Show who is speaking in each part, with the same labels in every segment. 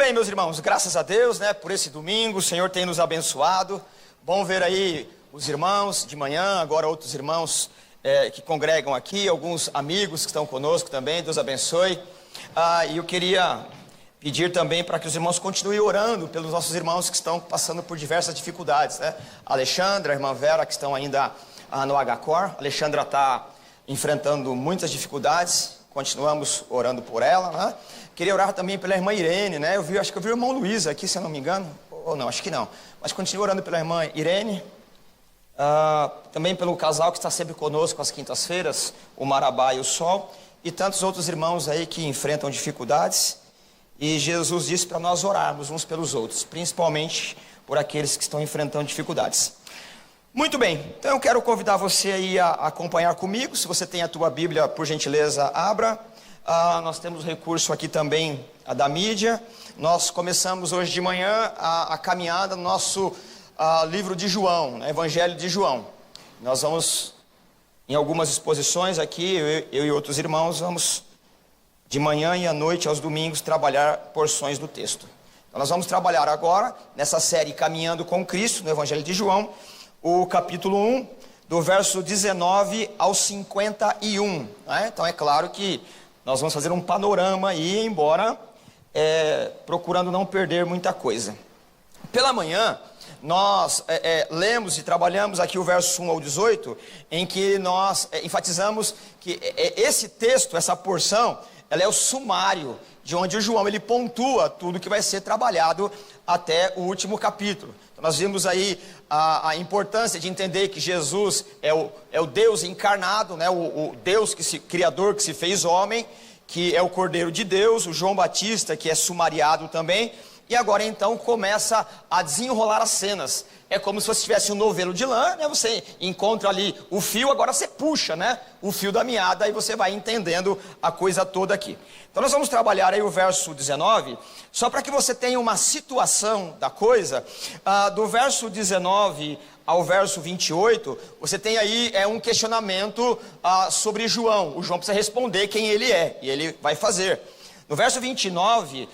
Speaker 1: bem, meus irmãos, graças a Deus, né, por esse domingo, o Senhor tem nos abençoado. Bom ver aí os irmãos de manhã, agora outros irmãos que congregam aqui, alguns amigos que estão conosco também, Deus abençoe. E eu queria pedir também para que os irmãos continuem orando pelos nossos irmãos que estão passando por diversas dificuldades, né? A Alexandra, a irmã Vera, que estão ainda no HCOR. A Alexandra está enfrentando muitas dificuldades, continuamos orando por ela, né? Queria orar também pela irmã Irene, né? Acho que eu vi o irmão Luiz aqui, se eu não me engano, ou não, acho que não. Mas continuo orando pela irmã Irene, também pelo casal que está sempre conosco às quintas-feiras, o Marabá e o Sol, e tantos outros irmãos aí que enfrentam dificuldades. E Jesus disse para nós orarmos uns pelos outros, principalmente por aqueles que estão enfrentando dificuldades. Muito bem, então eu quero convidar você aí a acompanhar comigo. Se você tem a tua Bíblia, por gentileza, abra. Nós temos recurso aqui também da mídia. Nós começamos hoje de manhã a caminhada no nosso livro de João, né, Evangelho de João. Nós vamos, em algumas exposições aqui, eu e outros irmãos, vamos de manhã e à noite, aos domingos, trabalhar porções do texto. Então nós vamos trabalhar agora, nessa série Caminhando com Cristo, no Evangelho de João, o capítulo 1, do verso 19 ao 51. Né? Então é claro que nós vamos fazer um panorama aí, embora procurando não perder muita coisa. Pela manhã, nós lemos e trabalhamos aqui o verso 1 ao 18, em que nós enfatizamos que esse texto, essa porção, ela é o sumário de onde o João ele pontua tudo que vai ser trabalhado até o último capítulo. Então, nós vimos aí a importância de entender que Jesus é o Deus encarnado, né? O Deus Criador que se fez homem, que é o Cordeiro de Deus, o João Batista, que é sumariado também. E agora então começa a desenrolar as cenas. É como se você tivesse um novelo de lã, né? Você encontra ali o fio, agora você puxa, né, o fio da meada e você vai entendendo a coisa toda aqui. Então nós vamos trabalhar aí o verso 19, só para que você tenha uma situação da coisa. Do verso 19 ao verso 28, você tem aí um questionamento sobre João. O João precisa responder quem ele é, e ele vai fazer. No verso 29...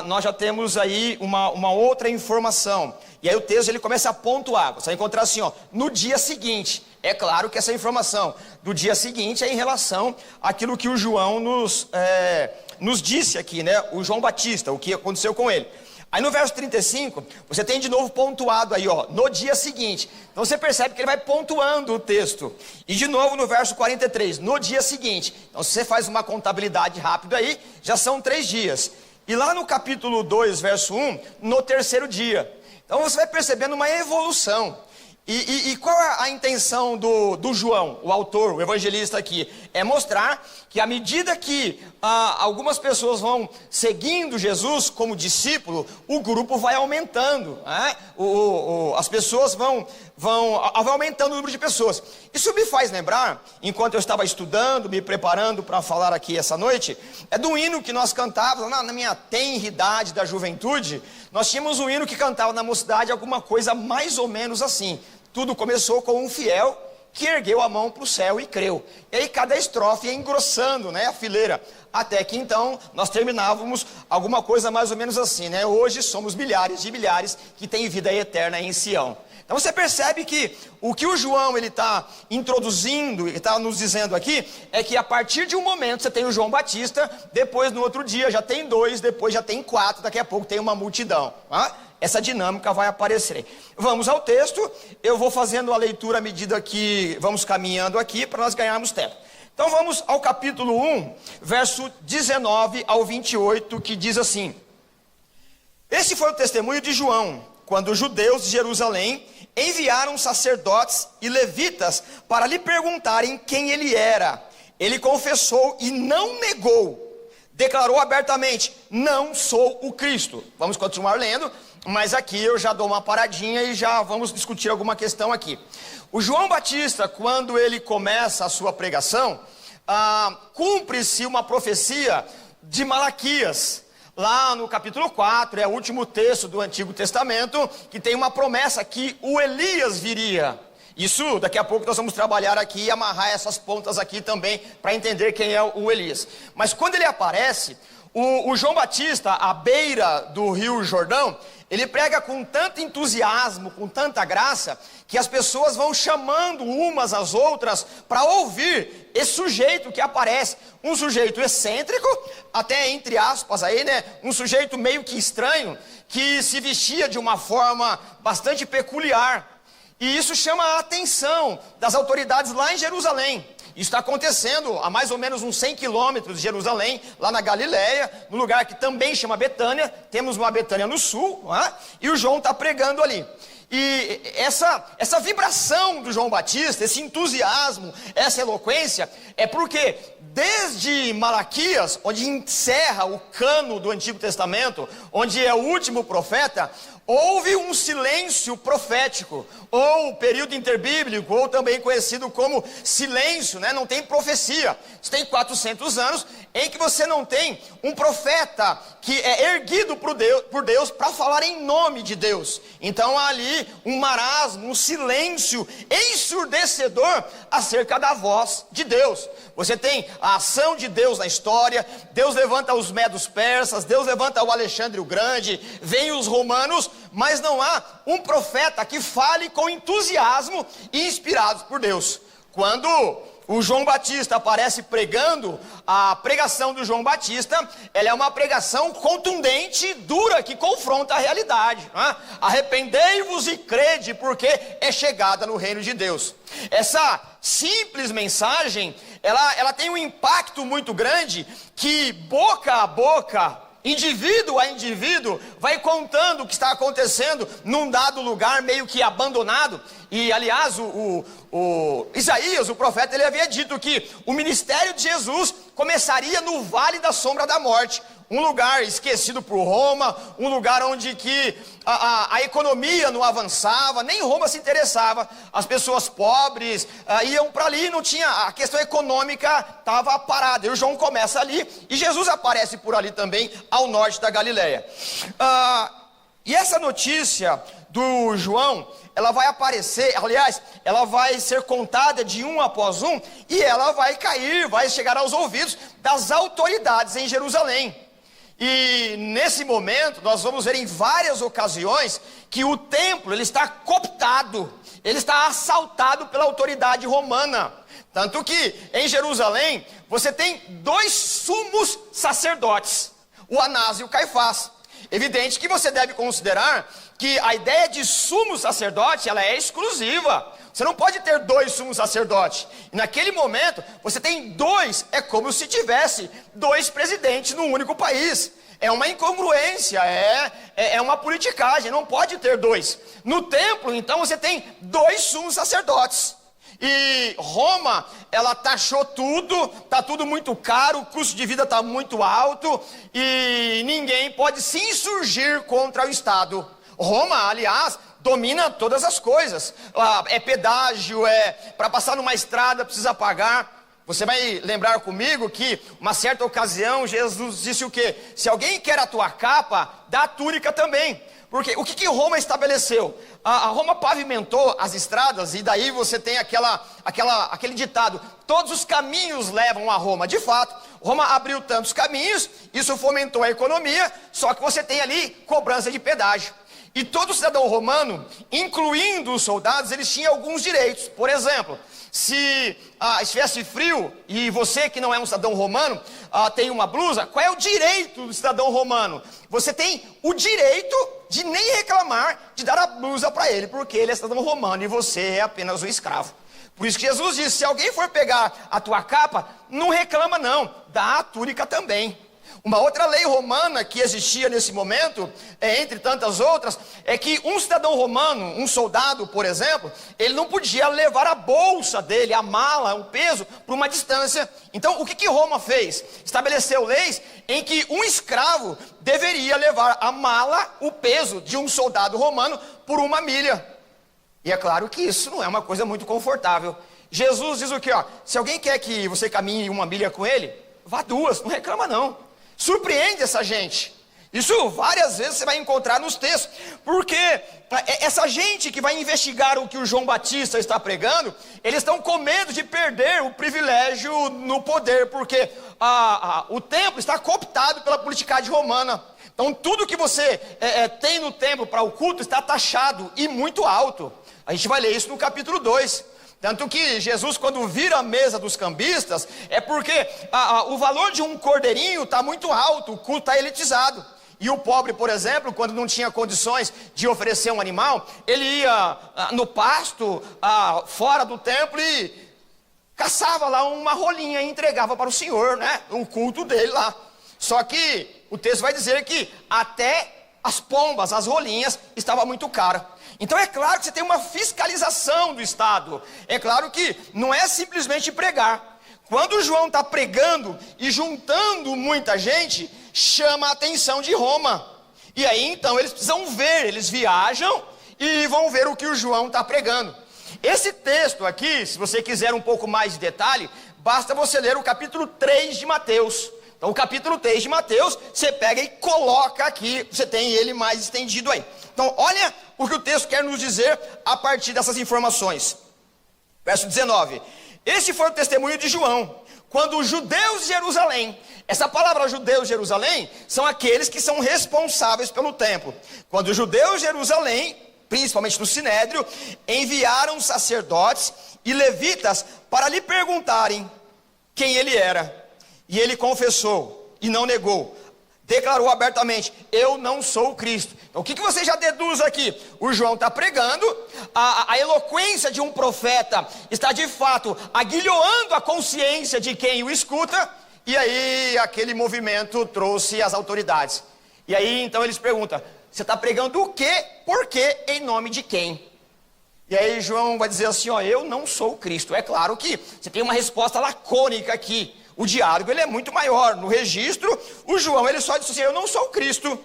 Speaker 1: nós já temos aí uma outra informação. E aí o texto ele começa a pontuar. Você vai encontrar assim, no dia seguinte. É claro que essa informação do dia seguinte é em relação àquilo que o João nos disse aqui, né? O João Batista, o que aconteceu com ele. Aí no verso 35, você tem de novo pontuado aí, no dia seguinte. Então você percebe que ele vai pontuando o texto. E de novo no verso 43, no dia seguinte. Então se você faz uma contabilidade rápida aí, já são 3 dias. E lá no capítulo 2, verso 1, no terceiro dia. Então você vai percebendo uma evolução. E qual é a intenção do João, o autor, o evangelista aqui? É mostrar que à medida que algumas pessoas vão seguindo Jesus como discípulo, o grupo vai aumentando, né? As pessoas vão aumentando o número de pessoas. Isso me faz lembrar, enquanto eu estava estudando, me preparando para falar aqui essa noite, do hino que nós cantávamos na minha tenridade da juventude. Nós tínhamos um hino que cantava na mocidade alguma coisa mais ou menos assim. Tudo começou com um fiel que ergueu a mão para o céu e creu. E aí cada estrofe ia engrossando, né, a fileira. Até que então nós terminávamos alguma coisa mais ou menos assim, né? Hoje somos milhares de milhares que têm vida eterna em Sião. Então você percebe que o João ele está introduzindo, ele está nos dizendo aqui, é que a partir de um momento você tem o João Batista, depois no outro dia já tem 2, depois já tem 4, daqui a pouco tem uma multidão. Essa dinâmica vai aparecer. Vamos ao texto, eu vou fazendo a leitura à medida que vamos caminhando aqui para nós ganharmos tempo. Então vamos ao capítulo 1, verso 19 ao 28, que diz assim: Este foi o testemunho de João, quando os judeus de Jerusalém enviaram sacerdotes e levitas para lhe perguntarem quem ele era. Ele confessou e não negou, declarou abertamente: não sou o Cristo. Vamos continuar lendo, mas aqui eu já dou uma paradinha e já vamos discutir alguma questão aqui. O João Batista, quando ele começa a sua pregação, cumpre-se uma profecia de Malaquias. Lá no capítulo 4, é o último texto do Antigo Testamento, que tem uma promessa que o Elias viria. Isso, daqui a pouco nós vamos trabalhar aqui e amarrar essas pontas aqui também, para entender quem é o Elias. Mas quando ele aparece, O João Batista, à beira do Rio Jordão, ele prega com tanto entusiasmo, com tanta graça, que as pessoas vão chamando umas às outras para ouvir esse sujeito que aparece. Um sujeito excêntrico, até entre aspas aí, né? Um sujeito meio que estranho, que se vestia de uma forma bastante peculiar. E isso chama a atenção das autoridades lá em Jerusalém. Isso está acontecendo a mais ou menos uns 100 quilômetros de Jerusalém, lá na Galileia, no lugar que também chama Betânia. Temos uma Betânia no sul, não é? E o João está pregando ali. E essa vibração do João Batista, esse entusiasmo, essa eloquência, é porque desde Malaquias, onde encerra o cano do Antigo Testamento, onde é o último profeta, houve um silêncio profético, ou período interbíblico, ou também conhecido como silêncio, né? Não tem profecia. Você tem 400 anos em que você não tem um profeta que é erguido por Deus para falar em nome de Deus. Então há ali um marasmo, um silêncio ensurdecedor acerca da voz de Deus. Você tem a ação de Deus na história, Deus levanta os medos persas, Deus levanta o Alexandre o Grande, vem os romanos, mas não há um profeta que fale com entusiasmo e inspirado por Deus. Quando o João Batista aparece pregando, a pregação do João Batista, ela é uma pregação contundente, dura, que confronta a realidade, né? Arrependei-vos e crede, porque é chegada no reino de Deus. Essa simples mensagem, ela tem um impacto muito grande, que boca a boca, indivíduo a indivíduo, vai contando o que está acontecendo num dado lugar meio que abandonado. E aliás, o Isaías, o profeta, ele havia dito que o ministério de Jesus começaria no Vale da Sombra da Morte, um lugar esquecido por Roma, um lugar onde que a economia não avançava, nem Roma se interessava, as pessoas pobres iam para ali, não tinha, a questão econômica estava parada. E o João começa ali, e Jesus aparece por ali também, ao norte da Galileia. E essa notícia do João, ela vai aparecer, aliás, ela vai ser contada de um após um, e ela vai cair, vai chegar aos ouvidos das autoridades em Jerusalém. E nesse momento, nós vamos ver em várias ocasiões que o templo, ele está cooptado, ele está assaltado pela autoridade romana. Tanto que em Jerusalém, você tem dois sumos sacerdotes, o Anás e o Caifás. Evidente que você deve considerar que a ideia de sumo sacerdote, ela é exclusiva. Você não pode ter dois sumos sacerdotes. E naquele momento, você tem dois, é como se tivesse dois presidentes num único país. É uma incongruência, é uma politicagem, não pode ter dois. No templo, então, você tem dois sumos sacerdotes. E Roma, ela taxou tudo, está tudo muito caro, o custo de vida está muito alto, e ninguém pode se insurgir contra o Estado. Roma, aliás, domina todas as coisas. É pedágio, para passar numa estrada precisa pagar. Você vai lembrar comigo que, uma certa ocasião, Jesus disse o quê? Se alguém quer a tua capa, dá a túnica também. Porque o que Roma estabeleceu? A Roma pavimentou as estradas, e daí você tem aquele ditado: todos os caminhos levam a Roma. De fato, Roma abriu tantos caminhos, isso fomentou a economia, só que você tem ali cobrança de pedágio. E todo cidadão romano, incluindo os soldados, eles tinham alguns direitos. Por exemplo, se estivesse frio e você que não é um cidadão romano tem uma blusa, qual é o direito do cidadão romano? Você tem o direito de nem reclamar de dar a blusa para ele, porque ele é cidadão romano e você é apenas um escravo. Por isso que Jesus disse: se alguém for pegar a tua capa, não reclama não, dá a túnica também. Uma outra lei romana que existia nesse momento, entre tantas outras, é que um cidadão romano, um soldado, por exemplo, ele não podia levar a bolsa dele, a mala, o peso, por uma distância. Então, o que Roma fez? Estabeleceu leis em que um escravo deveria levar a mala, o peso de um soldado romano, por 1 milha. E é claro que isso não é uma coisa muito confortável. Jesus diz o quê? Se alguém quer que você caminhe 1 milha com ele, vá 2, não reclama não. Surpreende essa gente. Isso várias vezes você vai encontrar nos textos, porque essa gente que vai investigar o que o João Batista está pregando, eles estão com medo de perder o privilégio no poder, porque o templo está cooptado pela politicagem romana. Então tudo que você tem no templo para o culto está taxado e muito alto. A gente vai ler isso no capítulo 2. Tanto que Jesus, quando vira a mesa dos cambistas, é porque o valor de um cordeirinho está muito alto, o culto está elitizado. E o pobre, por exemplo, quando não tinha condições de oferecer um animal, ele ia no pasto, fora do templo, e caçava lá uma rolinha e entregava para o Senhor, né? O culto dele lá. Só que o texto vai dizer que até as pombas, as rolinhas, estava muito caro. Então é claro que você tem uma fiscalização do Estado. É claro que não é simplesmente pregar. Quando João está pregando e juntando muita gente, chama a atenção de Roma. E aí então eles precisam ver, eles viajam e vão ver o que o João está pregando. Esse texto aqui, se você quiser um pouco mais de detalhe, basta você ler o capítulo 3 de Mateus. Então o capítulo 3 de Mateus, você pega e coloca aqui, você tem ele mais estendido aí. Então olha o que o texto quer nos dizer a partir dessas informações. Verso 19. Este foi o testemunho de João, quando os judeus de Jerusalém, essa palavra judeus de Jerusalém, são aqueles que são responsáveis pelo templo. Quando os judeus de Jerusalém, principalmente no Sinédrio, enviaram sacerdotes e levitas para lhe perguntarem quem ele era. E ele confessou e não negou. Declarou abertamente: eu não sou o Cristo. Então o que você já deduz aqui? O João está pregando, a eloquência de um profeta está de fato aguilhoando a consciência de quem o escuta. E aí aquele movimento trouxe as autoridades. E aí então eles perguntam: você está pregando o quê? Por quê? Em nome de quem? E aí João vai dizer assim: eu não sou o Cristo. É claro que você tem uma resposta lacônica aqui. O diálogo ele é muito maior. No registro, o João ele só disse assim: eu não sou o Cristo.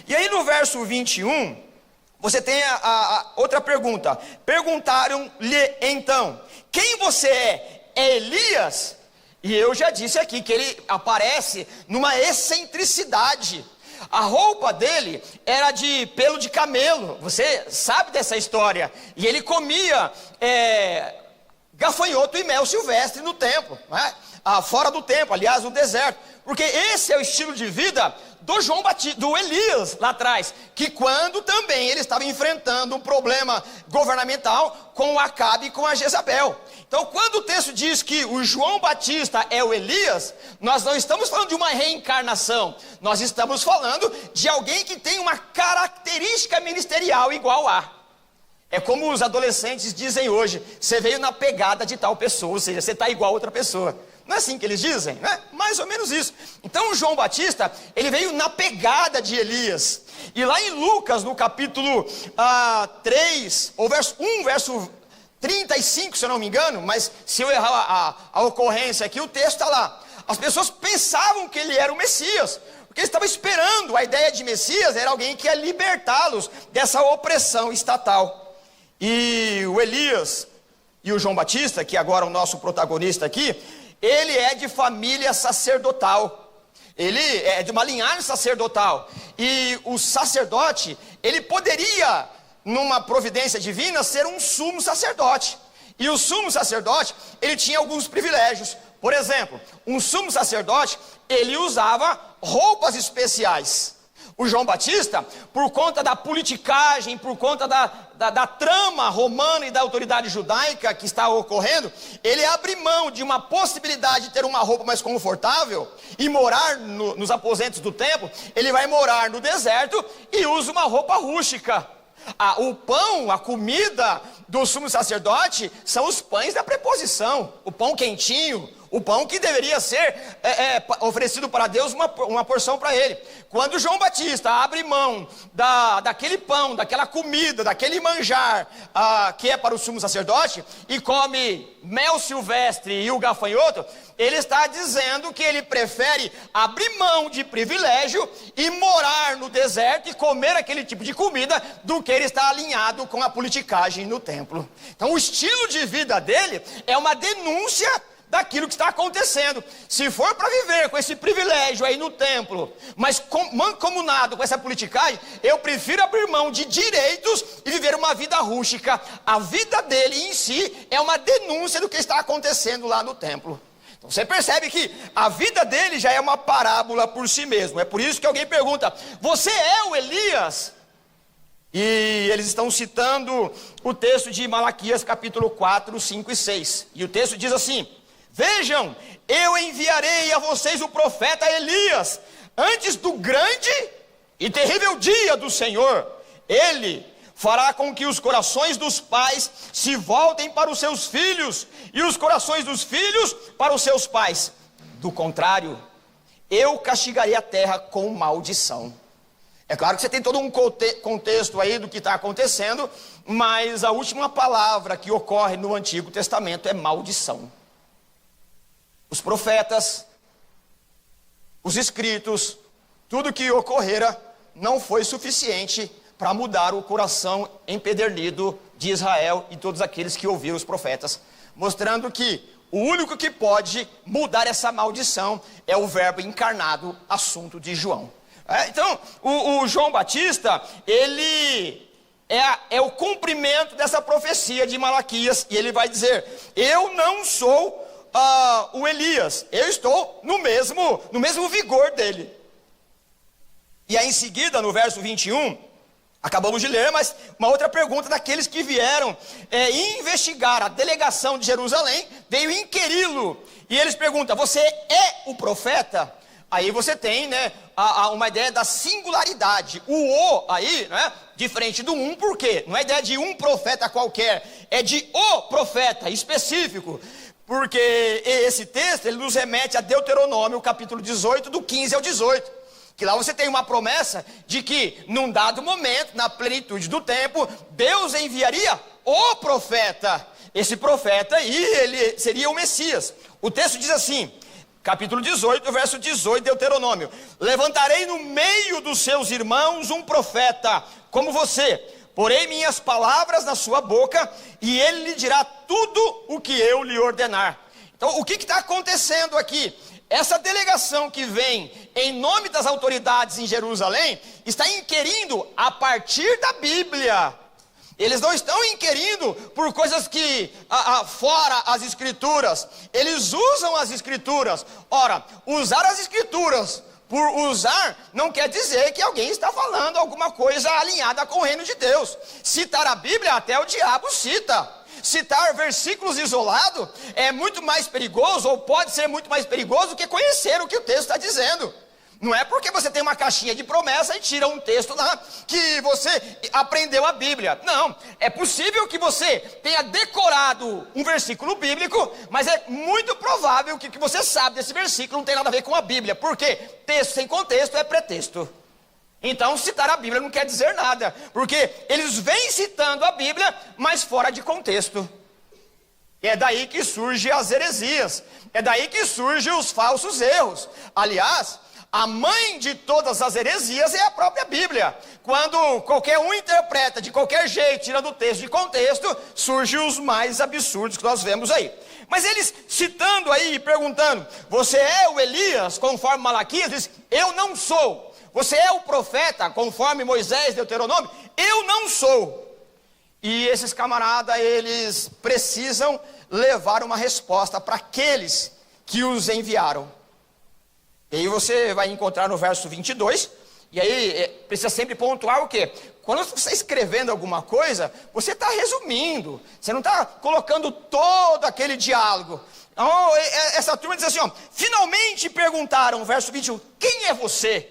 Speaker 1: E aí no verso 21, você tem a outra pergunta. Perguntaram-lhe então: quem você é? É Elias? E eu já disse aqui que ele aparece numa excentricidade. A roupa dele era de pelo de camelo. Você sabe dessa história. E ele comia gafanhoto e mel silvestre no templo, né? Fora do templo, aliás, no deserto. Porque esse é o estilo de vida do João Batista, do Elias lá atrás, que quando também ele estava enfrentando um problema governamental com o Acabe e com a Jezabel. Então quando o texto diz que o João Batista é o Elias, nós não estamos falando de uma reencarnação, nós estamos falando de alguém que tem uma característica ministerial igual a. É como os adolescentes dizem hoje: você veio na pegada de tal pessoa, ou seja, você está igual a outra pessoa. Não é assim que eles dizem, né? Mais ou menos isso. Então o João Batista, ele veio na pegada de Elias. E lá em Lucas, no capítulo 3, ou verso 1, verso 35, se eu não me engano, mas se eu errar a ocorrência aqui, o texto está lá. As pessoas pensavam que ele era o Messias, porque eles estavam esperando. A ideia de Messias era alguém que ia libertá-los dessa opressão estatal. E o Elias e o João Batista, que agora é o nosso protagonista aqui, ele é de família sacerdotal. Ele é de uma linhagem sacerdotal. E o sacerdote, ele poderia, numa providência divina, ser um sumo sacerdote. E o sumo sacerdote, ele tinha alguns privilégios. Por exemplo, um sumo sacerdote, ele usava roupas especiais. O João Batista, por conta da politicagem, por conta da trama romana e da autoridade judaica que está ocorrendo, ele abre mão de uma possibilidade de ter uma roupa mais confortável e morar nos aposentos do templo. Ele vai morar no deserto e usa uma roupa rústica. O pão, a comida do sumo sacerdote são os pães da preposição, o pão quentinho, o pão que deveria ser oferecido para Deus, uma porção para ele. Quando João Batista abre mão daquele pão, daquela comida, daquele manjar que é para o sumo sacerdote, e come mel silvestre e o gafanhoto, ele está dizendo que ele prefere abrir mão de privilégio e morar no deserto e comer aquele tipo de comida do que ele está alinhado com a politicagem no templo. Então o estilo de vida dele é uma denúncia daquilo que está acontecendo. Se for para viver com esse privilégio aí no templo, mas mancomunado com essa politicagem, eu prefiro abrir mão de direitos e viver uma vida rústica. A vida dele em si é uma denúncia do que está acontecendo lá no templo. Então você percebe que a vida dele já é uma parábola por si mesmo. É por isso que alguém pergunta: você é o Elias? E eles estão citando o texto de Malaquias capítulo 4, 5 e 6. E o texto diz assim: vejam, eu enviarei a vocês o profeta Elias, antes do grande e terrível dia do Senhor. Ele fará com que os corações dos pais se voltem para os seus filhos, e os corações dos filhos para os seus pais. Do contrário, eu castigarei a terra com maldição. É claro que você tem todo um contexto aí do que está acontecendo, mas a última palavra que ocorre no Antigo Testamento é maldição. Os profetas, os escritos, tudo que ocorrera não foi suficiente para mudar o coração empedernido de Israel e todos aqueles que ouviram os profetas, mostrando que o único que pode mudar essa maldição é o verbo encarnado, assunto de João. Então, o João Batista, ele é o cumprimento dessa profecia de Malaquias, e ele vai dizer: eu não sou o Elias, eu estou no mesmo vigor dele. E aí em seguida, no verso 21, acabamos de ler, mas uma outra pergunta daqueles que vieram investigar. A delegação de Jerusalém veio inquiri-lo, e eles perguntam: você é o profeta? Aí você tem, né, uma ideia da singularidade. O aí, né, diferente do por quê? Não é ideia de um profeta qualquer, é de o profeta específico. Porque esse texto, ele nos remete a Deuteronômio, capítulo 18, do 15 ao 18. Que lá você tem uma promessa de que, num dado momento, na plenitude do tempo, Deus enviaria o profeta. Esse profeta aí, ele seria o Messias. O texto diz assim, capítulo 18, verso 18, Deuteronômio: levantarei no meio dos seus irmãos um profeta, como você, porei minhas palavras na sua boca, e ele lhe dirá tudo o que eu lhe ordenar. Então, o que está acontecendo aqui? Essa delegação que vem em nome das autoridades em Jerusalém está inquirindo a partir da Bíblia. Eles não estão inquirindo por coisas que fora as escrituras. Eles usam as escrituras. Ora, usar as escrituras por usar não quer dizer que alguém está falando alguma coisa alinhada com o reino de Deus. Citar a Bíblia, até o diabo cita. Citar versículos isolados é muito mais perigoso, ou pode ser muito mais perigoso, do que conhecer o que o texto está dizendo. Não é porque você tem uma caixinha de promessa e tira um texto lá que você aprendeu a Bíblia. Não, é possível que você tenha decorado um versículo bíblico, mas é muito provável que o que você sabe desse versículo não tem nada a ver com a Bíblia. Por quê? Texto sem contexto é pretexto. Então citar a Bíblia não quer dizer nada, porque eles vêm citando a Bíblia, mas fora de contexto. E é daí que surgem as heresias, é daí que surgem os falsos erros. Aliás, a mãe de todas as heresias é a própria Bíblia. Quando qualquer um interpreta de qualquer jeito, tirando o texto de contexto, surgem os mais absurdos que nós vemos aí. Mas eles citando aí e perguntando: você é o Elias, conforme Malaquias? Diz: eu não sou. Você é o profeta, conforme Moisés, Deuteronômio? Eu não sou. E esses camaradas, eles precisam levar uma resposta para aqueles que os enviaram. E aí você vai encontrar no verso 22, e aí precisa sempre pontuar o quê? Quando você está escrevendo alguma coisa, você está resumindo, você não está colocando todo aquele diálogo. Então, essa turma diz assim, ó: finalmente perguntaram, verso 21, quem é você?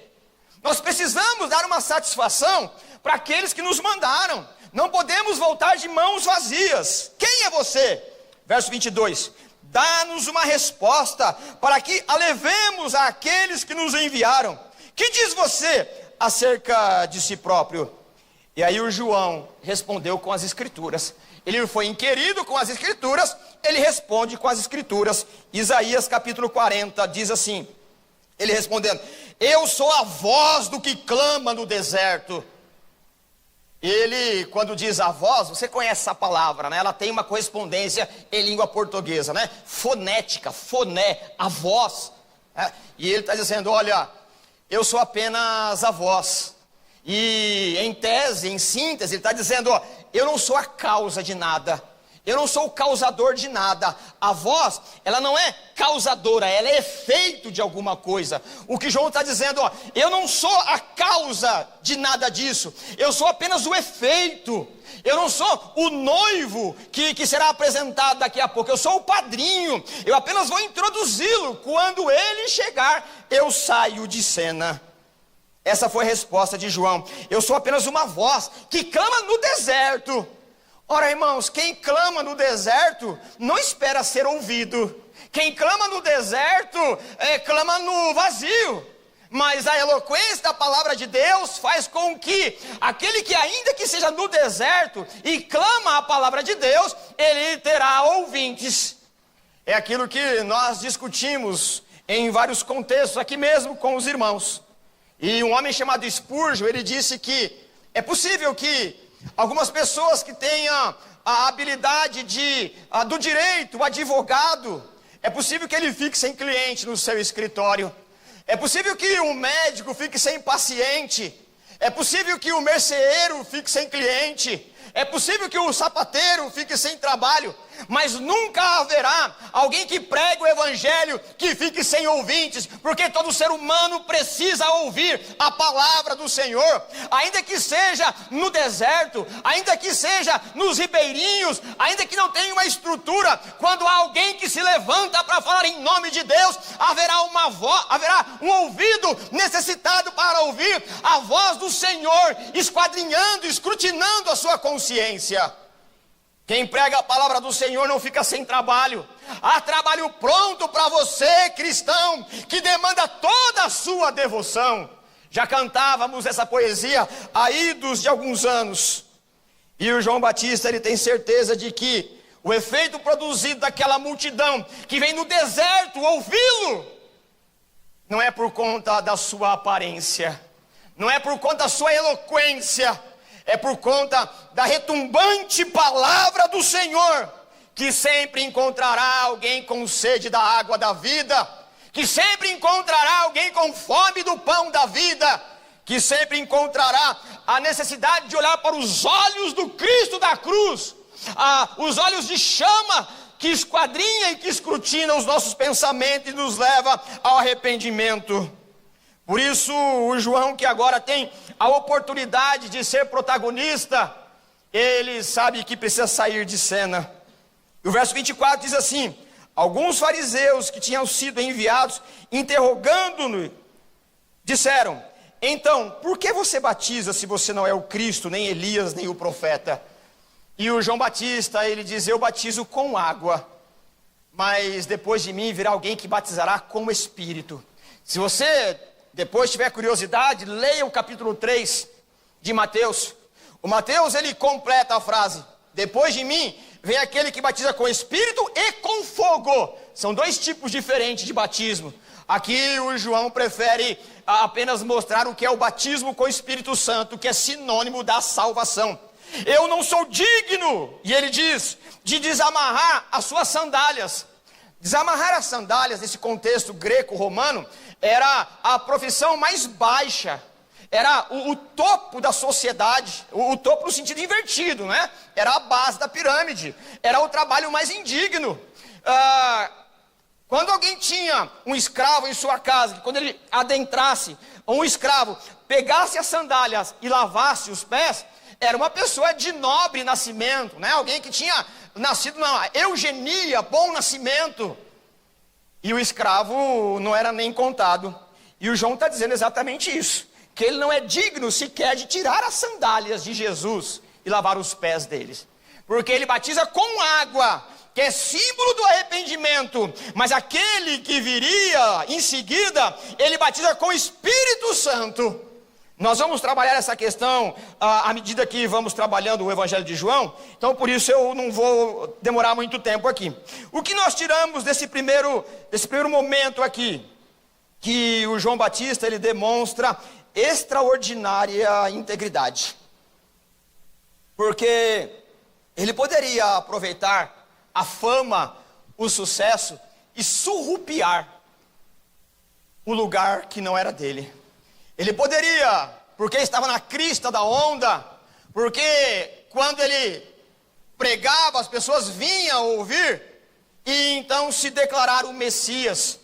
Speaker 1: Nós precisamos dar uma satisfação para aqueles que nos mandaram. Não podemos voltar de mãos vazias. Quem é você? Verso 22. Dá-nos uma resposta para que a levemos àqueles que nos enviaram. Que diz você acerca de si próprio? E aí o João respondeu com as escrituras. Ele foi inquirido com as escrituras, ele responde com as escrituras. Isaías capítulo 40 diz assim, ele respondendo: eu sou a voz do que clama no deserto. Ele, quando diz a voz, você conhece essa palavra, né? Ela tem uma correspondência em língua portuguesa, né? Fonética, foné, a voz. Né? E ele está dizendo: olha, eu sou apenas a voz. E em tese, em síntese, ele está dizendo: ó, eu não sou a causa de nada. Eu não sou o causador de nada. A voz, ela não é causadora, ela é efeito de alguma coisa. O que João está dizendo, ó, eu não sou a causa de nada disso. Eu sou apenas o efeito. Eu não sou o noivo que será apresentado daqui a pouco. Eu sou o padrinho. Eu apenas vou introduzi-lo. Quando ele chegar, eu saio de cena. Essa foi a resposta de João. Eu sou apenas uma voz que clama no deserto. Ora, irmãos, quem clama no deserto não espera ser ouvido. Quem clama no deserto, clama no vazio. Mas a eloquência da palavra de Deus faz com que aquele que ainda que seja no deserto e clama a palavra de Deus, ele terá ouvintes. É aquilo que nós discutimos em vários contextos, aqui mesmo com os irmãos. E um homem chamado Spurgeon, ele disse que é possível que algumas pessoas que tenham a habilidade do direito, o advogado, é possível que ele fique sem cliente no seu escritório. É possível que um médico fique sem paciente. É possível que o merceeiro fique sem cliente. É possível que o sapateiro fique sem trabalho. Mas nunca haverá alguém que pregue o evangelho que fique sem ouvintes, porque todo ser humano precisa ouvir a palavra do Senhor, ainda que seja no deserto, ainda que seja nos ribeirinhos, ainda que não tenha uma estrutura. Quando há alguém que se levanta para falar em nome de Deus, haverá uma voz, haverá um ouvido necessitado para ouvir a voz do Senhor, esquadrinhando, escrutinando a sua consciência. Quem prega a palavra do Senhor não fica sem trabalho. Há trabalho pronto para você, cristão, que demanda toda a sua devoção. Já cantávamos essa poesia há idos de alguns anos. E o João Batista, ele tem certeza de que o efeito produzido daquela multidão que vem no deserto ouvi-lo, não é por conta da sua aparência, não é por conta da sua eloquência, é por conta da retumbante palavra do Senhor, que sempre encontrará alguém com sede da água da vida, que sempre encontrará alguém com fome do pão da vida, que sempre encontrará a necessidade de olhar para os olhos do Cristo da cruz, os olhos de chama que esquadrinha e que escrutina os nossos pensamentos e nos leva ao arrependimento. Por isso, o João, que agora tem a oportunidade de ser protagonista, ele sabe que precisa sair de cena. E o verso 24 diz assim: alguns fariseus que tinham sido enviados, interrogando-no, disseram: então, por que você batiza se você não é o Cristo, nem Elias, nem o profeta? E o João Batista, ele diz: eu batizo com água, mas depois de mim virá alguém que batizará com o Espírito. Se você depois tiver curiosidade, leia o capítulo 3 de Mateus. O Mateus, ele completa a frase: depois de mim vem aquele que batiza com Espírito e com fogo. São dois tipos diferentes de batismo. Aqui o João prefere apenas mostrar o que é o batismo com o Espírito Santo, que é sinônimo da salvação. Eu não sou digno, e ele diz, de desamarrar as suas sandálias. Desamarrar as sandálias, nesse contexto greco-romano, era a profissão mais baixa, era o topo da sociedade, o topo no sentido invertido, né? Era a base da pirâmide, era o trabalho mais indigno. Quando alguém tinha um escravo em sua casa, que quando ele adentrasse, um escravo pegasse as sandálias e lavasse os pés, era uma pessoa de nobre nascimento, né? Alguém que tinha nascido na eugenia, bom nascimento. E o escravo não era nem contado. E o João está dizendo exatamente isso, que ele não é digno sequer de tirar as sandálias de Jesus e lavar os pés deles, porque ele batiza com água, que é símbolo do arrependimento, mas aquele que viria em seguida, ele batiza com o Espírito Santo. Nós vamos trabalhar essa questão à medida que vamos trabalhando o Evangelho de João, então por isso eu não vou demorar muito tempo aqui. O que nós tiramos desse primeiro momento aqui, que o João Batista, ele demonstra extraordinária integridade, porque ele poderia aproveitar a fama, o sucesso e surrupiar o lugar que não era dele. Ele poderia, porque estava na crista da onda, porque quando ele pregava, as pessoas vinham ouvir e então se declarar o Messias.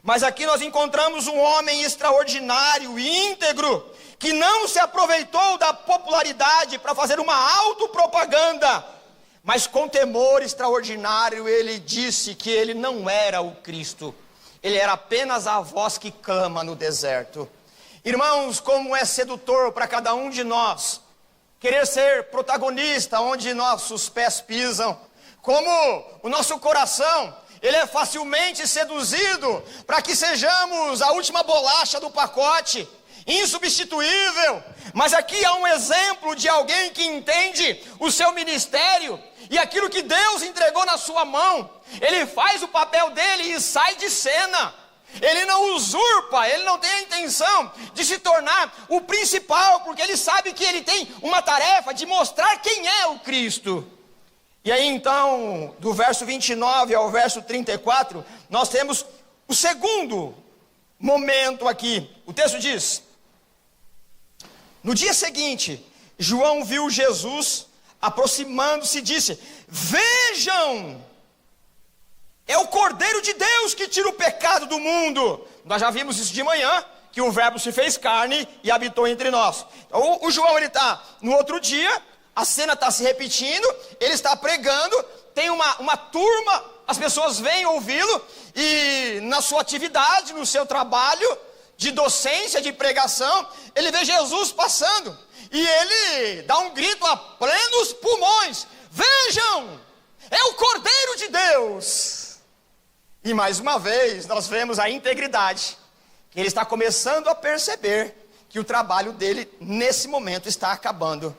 Speaker 1: Mas aqui nós encontramos um homem extraordinário e íntegro, que não se aproveitou da popularidade para fazer uma autopropaganda, mas com temor extraordinário ele disse que ele não era o Cristo, ele era apenas a voz que clama no deserto. Irmãos, como é sedutor para cada um de nós querer ser protagonista onde nossos pés pisam, como o nosso coração, ele é facilmente seduzido para que sejamos a última bolacha do pacote, insubstituível. Mas aqui há um exemplo de alguém que entende o seu ministério e aquilo que Deus entregou na sua mão. Ele faz o papel dele e sai de cena. Ele não usurpa, ele não tem a intenção de se tornar o principal, porque ele sabe que ele tem uma tarefa de mostrar quem é o Cristo. E aí então, do verso 29 ao verso 34, nós temos o segundo momento aqui. O texto diz: no dia seguinte, João viu Jesus aproximando-se e disse: vejam, é o Cordeiro de Deus que tira o pecado do mundo. Nós já vimos isso de manhã, que o verbo se fez carne e habitou entre nós. O João, ele está no outro dia, a cena está se repetindo, ele está pregando, tem uma turma, as pessoas vêm ouvi-lo, e na sua atividade, no seu trabalho de docência, de pregação, ele vê Jesus passando, e ele dá um grito a plenos pulmões: vejam, é o Cordeiro de Deus. E mais uma vez nós vemos a integridade, que ele está começando a perceber que o trabalho dele nesse momento está acabando,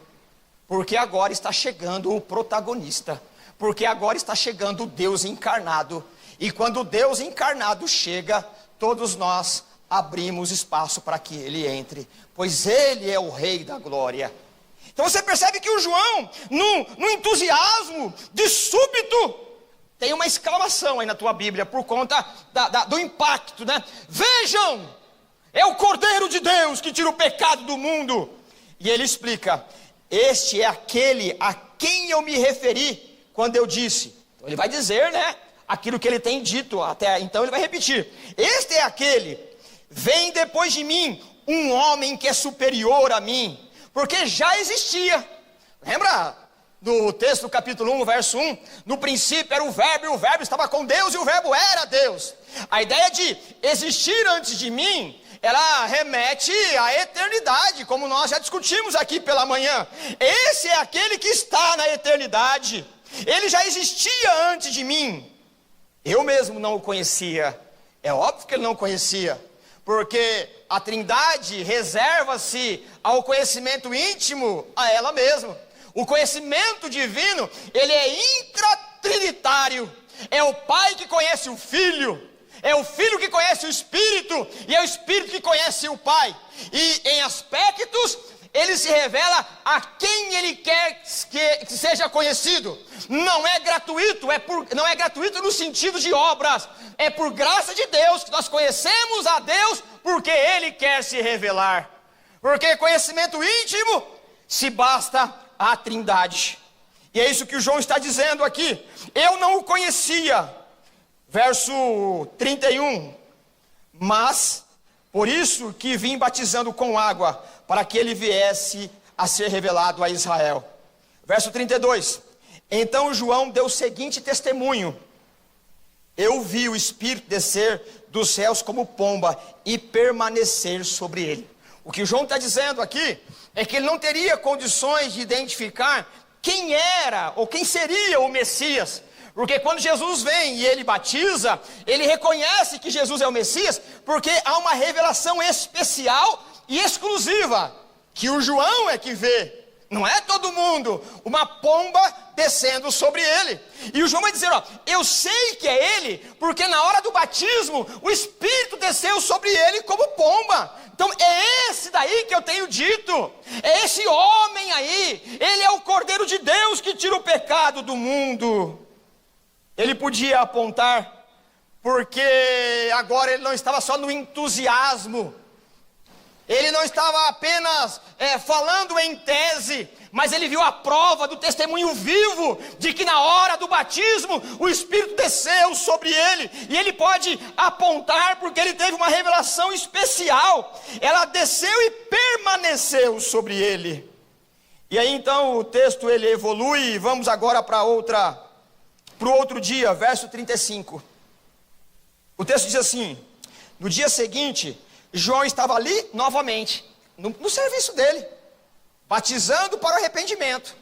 Speaker 1: porque agora está chegando o protagonista, porque agora está chegando o Deus encarnado, e quando o Deus encarnado chega, todos nós abrimos espaço para que ele entre, pois ele é o Rei da glória. Então você percebe que o João, no entusiasmo de súbito, tem uma exclamação aí na tua Bíblia, por conta do impacto, né? Vejam, é o Cordeiro de Deus que tira o pecado do mundo. E ele explica: este é aquele a quem eu me referi quando eu disse. Então ele vai dizer, né, aquilo que ele tem dito até então, ele vai repetir: este é aquele, vem depois de mim um homem que é superior a mim, porque já existia. Lembra do texto do capítulo 1, verso 1, no princípio era o verbo, e o verbo estava com Deus, e o verbo era Deus. A ideia de existir antes de mim, ela remete à eternidade, como nós já discutimos aqui pela manhã. Esse é aquele que está na eternidade, ele já existia antes de mim. Eu mesmo não o conhecia. É óbvio que ele não conhecia, porque a Trindade reserva-se ao conhecimento íntimo a ela mesma. O conhecimento divino, ele é intratrinitário. É o Pai que conhece o Filho, é o Filho que conhece o Espírito, e é o Espírito que conhece o Pai. E em aspectos, ele se revela a quem ele quer que seja conhecido. Não é gratuito, não é gratuito no sentido de obras. É por graça de Deus que nós conhecemos a Deus, porque ele quer se revelar. Porque conhecimento íntimo se basta a Trindade. E é isso que o João está dizendo aqui. Eu não o conhecia. Verso 31. Mas, por isso que vim batizando com água, para que ele viesse a ser revelado a Israel. Verso 32. Então João deu o seguinte testemunho: eu vi o Espírito descer dos céus como pomba e permanecer sobre ele. O que o João está dizendo aqui é que ele não teria condições de identificar quem era ou quem seria o Messias, porque quando Jesus vem e ele batiza, ele reconhece que Jesus é o Messias, porque há uma revelação especial e exclusiva, que o João é que vê. Não é todo mundo, uma pomba descendo sobre ele. E o João vai dizer, ó, eu sei que é ele, porque na hora do batismo, o Espírito desceu sobre ele como pomba. Então é esse daí que eu tenho dito, é esse homem aí, ele é o Cordeiro de Deus que tira o pecado do mundo. Ele podia apontar, porque agora ele não estava só no entusiasmo Ele não estava apenas falando em tese, mas ele viu a prova do testemunho vivo de que na hora do batismo o Espírito desceu sobre ele. E ele pode apontar porque ele teve uma revelação especial. Ela desceu e permaneceu sobre ele. E aí então o texto ele evolui. Vamos agora para o outro dia, verso 35. O texto diz assim: no dia seguinte, João estava ali novamente, no serviço dele, batizando para o arrependimento.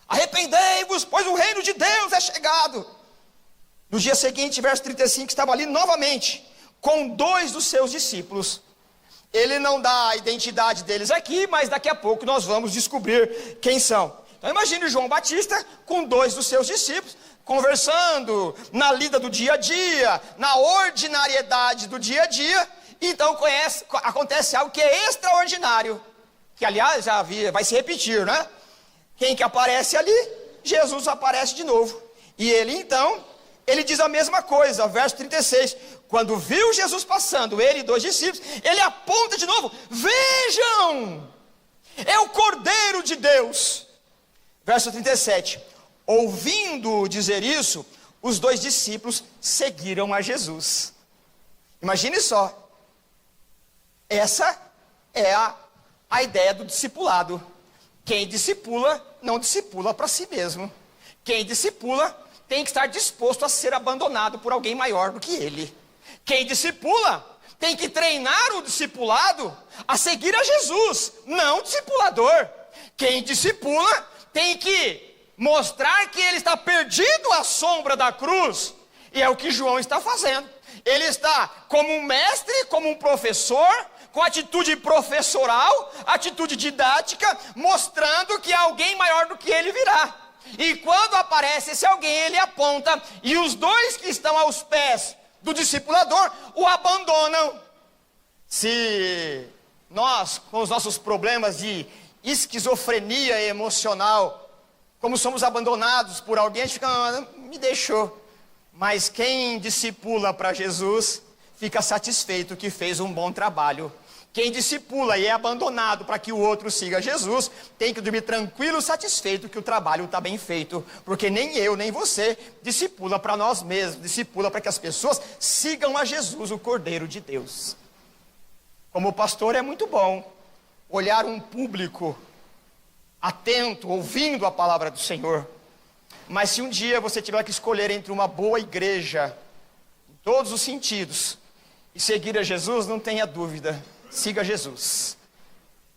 Speaker 1: Arrependei-vos, pois o reino de Deus é chegado. No dia seguinte, verso 35, estava ali novamente, com 2 dos seus discípulos. Ele não dá a identidade deles aqui, mas daqui a pouco nós vamos descobrir quem são. Então imagine João Batista com 2 dos seus discípulos, conversando na lida do dia a dia, na ordinariedade do dia a dia. Então acontece algo que é extraordinário, que aliás já vai se repetir, né? Quem que aparece ali? Jesus aparece de novo. E ele diz a mesma coisa, verso 36. Quando viu Jesus passando, ele e 2 discípulos, ele aponta de novo: vejam, é o Cordeiro de Deus. Verso 37, ouvindo dizer isso, os 2 discípulos seguiram a Jesus. Imagine só. Essa é a ideia do discipulado. Quem discipula, não discipula para si mesmo. Quem discipula tem que estar disposto a ser abandonado por alguém maior do que ele. Quem discipula tem que treinar o discipulado a seguir a Jesus, não o discipulador. Quem discipula tem que mostrar que ele está perdido à sombra da cruz. E é o que João está fazendo. Ele está como um mestre, como um professor, com atitude professoral, atitude didática, mostrando que alguém maior do que ele virá. E quando aparece esse alguém, ele aponta, e os 2 que estão aos pés do discipulador o abandonam. Se nós, com os nossos problemas de esquizofrenia emocional, como somos abandonados por alguém, a gente fica, me deixou. Mas quem discipula para Jesus, fica satisfeito que fez um bom trabalho. Quem discipula e é abandonado para que o outro siga Jesus, tem que dormir tranquilo, satisfeito que o trabalho está bem feito. Porque nem eu, nem você discipula para nós mesmos, discipula para que as pessoas sigam a Jesus, o Cordeiro de Deus. Como pastor é muito bom olhar um público atento, ouvindo a palavra do Senhor. Mas se um dia você tiver que escolher entre uma boa igreja, em todos os sentidos, e seguir a Jesus, não tenha dúvida, siga Jesus.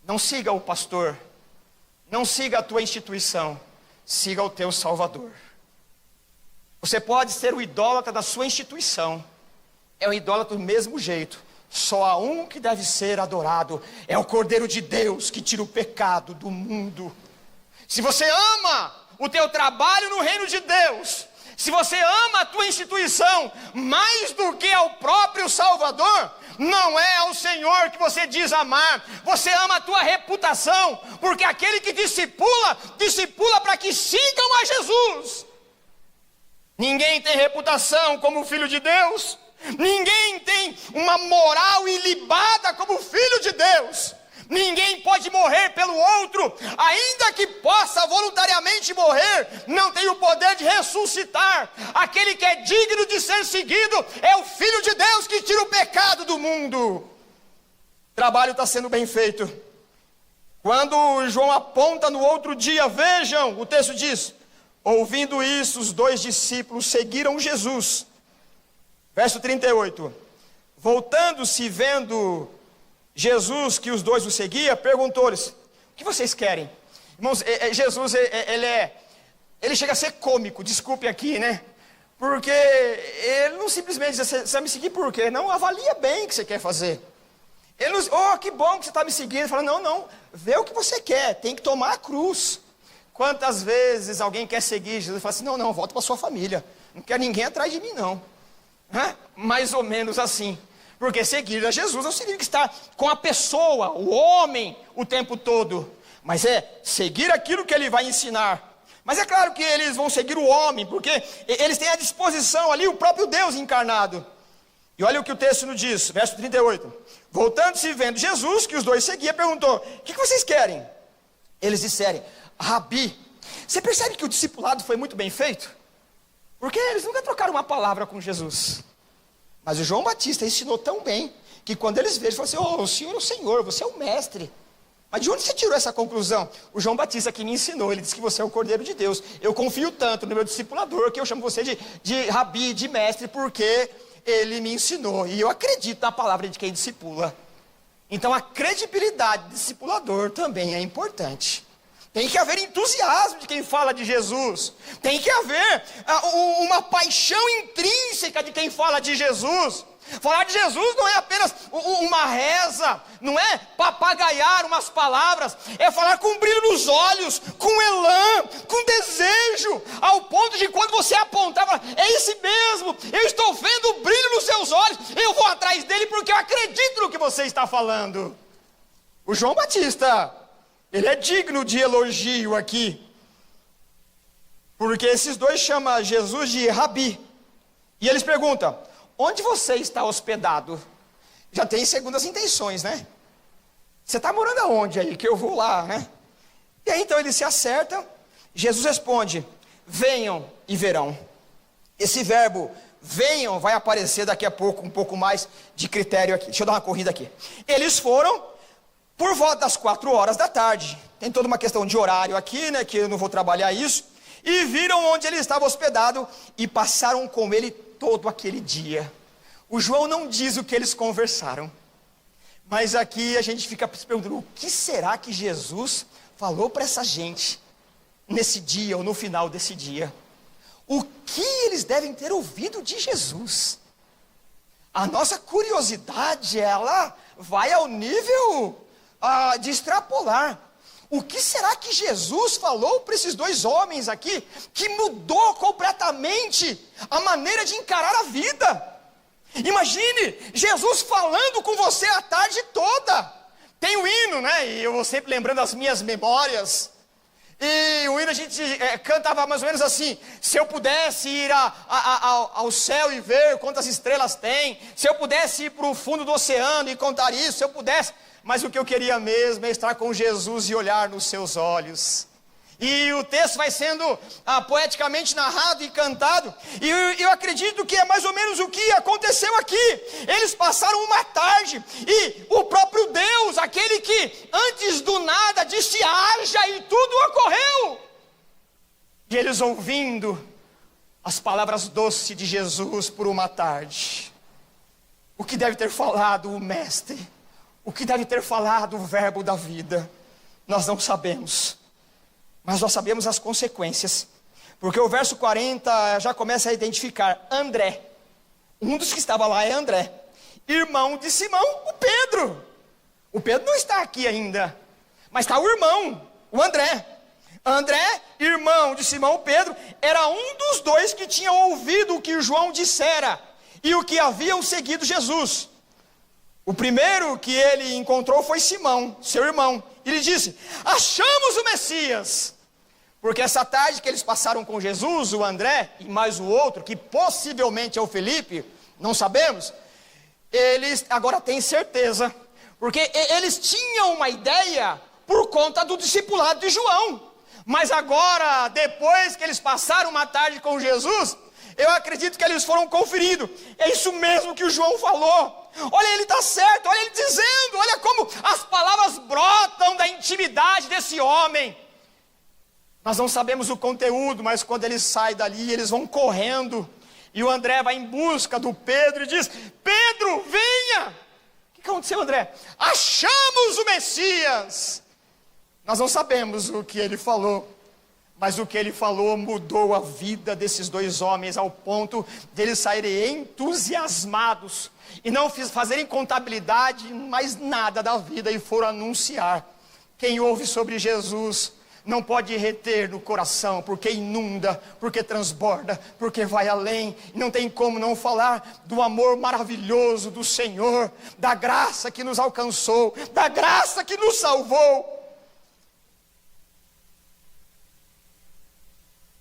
Speaker 1: Não siga o pastor, não siga a tua instituição, siga o teu Salvador. Você pode ser o idólatra da sua instituição, é um idólatra do mesmo jeito. Só há um que deve ser adorado, é o Cordeiro de Deus que tira o pecado do mundo. Se você ama o teu trabalho no reino de Deus, se você ama a tua instituição mais do que ao próprio Salvador, não é ao Senhor que você diz amar. Você ama a tua reputação, porque aquele que discipula, discipula para que sigam a Jesus. Ninguém tem reputação como filho de Deus. Ninguém tem uma moral ilibada como filho de Deus. Ninguém pode morrer pelo outro, ainda que possa voluntariamente morrer, não tem o poder de ressuscitar. Aquele que é digno de ser seguido é o Filho de Deus que tira o pecado do mundo. O trabalho está sendo bem feito. Quando João aponta no outro dia, vejam, o texto diz: ouvindo isso, os 2 discípulos seguiram Jesus. Verso 38, voltando-se, vendo Jesus que os 2 o seguia, perguntou-lhes: o que vocês querem? Irmãos, Jesus, ele chega a ser cômico, desculpe aqui, né? Porque ele não simplesmente diz: você vai me seguir por quê? Não, avalia bem o que você quer fazer. Ele não, que bom que você está me seguindo. Ele fala: não, vê o que você quer, tem que tomar a cruz. Quantas vezes alguém quer seguir Jesus e fala assim: não, volta para sua família, não quer ninguém atrás de mim não. Mais ou menos assim. Porque seguir a Jesus não significa estar com a pessoa, o homem, o tempo todo. Mas é seguir aquilo que ele vai ensinar. Mas é claro que eles vão seguir o homem, porque eles têm à disposição ali o próprio Deus encarnado. E olha o que o texto nos diz, verso 38. Voltando-se e vendo Jesus, que os dois seguiam, perguntou: o que vocês querem? Eles disseram: Rabi. Você percebe que o discipulado foi muito bem feito? Porque eles nunca trocaram uma palavra com Jesus. Mas o João Batista ensinou tão bem, que quando eles veem, ele falou assim: o senhor é o Senhor, você é o mestre. Mas de onde você tirou essa conclusão? O João Batista que me ensinou, ele disse que você é o Cordeiro de Deus. Eu confio tanto no meu discipulador, que eu chamo você de Rabi, de mestre, porque ele me ensinou. E eu acredito na palavra de quem discipula. Então a credibilidade do discipulador também é importante. Tem que haver entusiasmo de quem fala de Jesus. Tem que haver uma paixão intrínseca de quem fala de Jesus. Falar de Jesus não é apenas uma reza, não é papagaiar umas palavras, é falar com brilho nos olhos, com elan, com desejo, ao ponto de quando você apontar, falar: é esse mesmo, eu estou vendo o brilho nos seus olhos, eu vou atrás dele porque eu acredito no que você está falando. O João Batista, ele é digno de elogio aqui, porque esses dois chamam Jesus de Rabi, e eles perguntam: onde você está hospedado? Já tem segundas intenções, né? Você está morando aonde aí? Que eu vou lá, né? E aí então eles se acertam. Jesus responde: venham e verão. Esse verbo venham vai aparecer daqui a pouco, um pouco mais de critério aqui. Deixa eu dar uma corrida aqui. Eles foram por volta das 4 horas da tarde. Tem toda uma questão de horário aqui, né? Que eu não vou trabalhar isso. E viram onde ele estava hospedado e passaram com ele todo aquele dia. O João não diz o que eles conversaram, mas aqui a gente fica se perguntando: o que será que Jesus falou para essa gente nesse dia ou no final desse dia? O que eles devem ter ouvido de Jesus? A nossa curiosidade, ela vai ao nível de extrapolar. O que será que Jesus falou para esses dois homens aqui, que mudou completamente a maneira de encarar a vida? Imagine Jesus falando com você a tarde toda. Tem o hino, né? E eu vou sempre lembrando as minhas memórias. E o hino a gente cantava mais ou menos assim: se eu pudesse ir ao céu e ver quantas estrelas tem, se eu pudesse ir para o fundo do oceano e contar isso, se eu pudesse... Mas o que eu queria mesmo é estar com Jesus e olhar nos seus olhos. E o texto vai sendo poeticamente narrado e cantado. E eu acredito que é mais ou menos o que aconteceu aqui. Eles passaram uma tarde e o próprio Deus, aquele que antes do nada disse haja e tudo ocorreu. E eles ouvindo as palavras doces de Jesus por uma tarde. O que deve ter falado o mestre? O que deve ter falado o verbo da vida? Nós não sabemos, mas nós sabemos as consequências, porque o verso 40 já começa a identificar André. Um dos que estava lá é André, irmão de Simão, o Pedro. O Pedro não está aqui ainda, mas está o irmão, o André. André, irmão de Simão Pedro, era um dos dois que tinha ouvido o que João dissera e o que haviam seguido Jesus. O primeiro que ele encontrou foi Simão, seu irmão. Ele disse: achamos o Messias. Porque essa tarde que eles passaram com Jesus, o André e mais o outro, que possivelmente é o Felipe, não sabemos, eles agora têm certeza, porque eles tinham uma ideia por conta do discipulado de João. Mas agora, depois que eles passaram uma tarde com Jesus, eu acredito que eles foram conferindo. É isso mesmo que o João falou. Olha, ele está certo, olha ele dizendo, olha como as palavras brotam da intimidade desse homem. Nós não sabemos o conteúdo, mas quando eles saem dali, eles vão correndo. E o André vai em busca do Pedro e diz: Pedro, venha! O que aconteceu, André? Achamos o Messias! Nós não sabemos o que ele falou, mas o que ele falou mudou a vida desses dois homens ao ponto de eles saírem entusiasmados e não fazerem contabilidade, mais nada da vida, e foram anunciar. Quem ouve sobre Jesus não pode reter no coração, porque inunda, porque transborda, porque vai além. Não tem como não falar do amor maravilhoso do Senhor, da graça que nos alcançou, da graça que nos salvou.